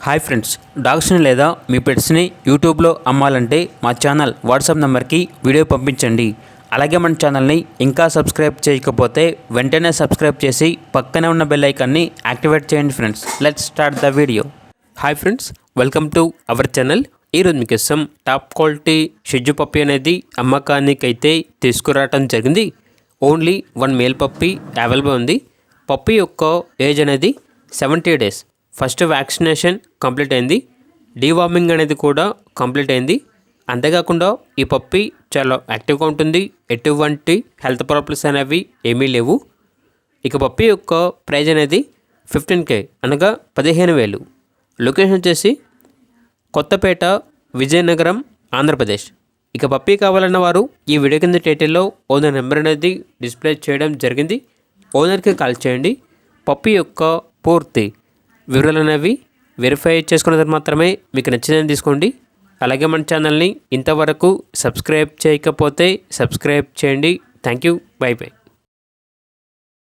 Hi friends, డాగ్స్ని లేదా మీ పెట్స్ని యూట్యూబ్లో అమ్మాలంటే మా ఛానల్ వాట్సాప్ నెంబర్కి వీడియో పంపించండి. అలాగే మన ఛానల్ని ఇంకా సబ్స్క్రైబ్ చేయకపోతే వెంటనే సబ్స్క్రైబ్ చేసి పక్కనే ఉన్న బెల్ ఐకాన్ని యాక్టివేట్ చేయండి friends. Let's start the video. Hi friends, welcome to our channel. ఈరోజు మీకోసం టాప్ క్వాలిటీ షిట్జూ పప్పీ అనేది అమ్మకానికి అయితే తీసుకురావడం జరిగింది. ఓన్లీ 1 మేల్ పప్పీ అవైలబుల్ ఉంది. పప్పీ యొక్క ఏజ్ అనేది 70 డేస్. ఫస్ట్ వ్యాక్సినేషన్ కంప్లీట్ అయింది. డీవార్మింగ్ అనేది కూడా కంప్లీట్ అయింది. అంతేకాకుండా ఈ పప్పీ చాలా యాక్టివ్గా ఉంటుంది. ఎటువంటి హెల్త్ ప్రాబ్లమ్స్ అనేవి ఏమీ లేవు. ఇక పప్పీ యొక్క ప్రైజ్ అనేది 15K అనగా 15,000. లొకేషన్ వచ్చేసి కొత్తపేట, విజయనగరం, ఆంధ్రప్రదేశ్. ఇక పప్పీ కావాలన్న వారు ఈ వీడియో కింద టైటిల్లో ఓనర్ నెంబర్ అనేది డిస్ప్లే చేయడం జరిగింది. ఓనర్కి కాల్ చేయండి. పప్పీ యొక్క పూర్తి వివరాలు అనేవి వెరిఫై చేసుకున్న తర్వాత మాత్రమే మీకు నచ్చిందని తీసుకోండి. అలాగే మన ఛానల్ని ఇంతవరకు సబ్స్క్రైబ్ చేయకపోతే సబ్స్క్రైబ్ చేయండి. Thank you. By by.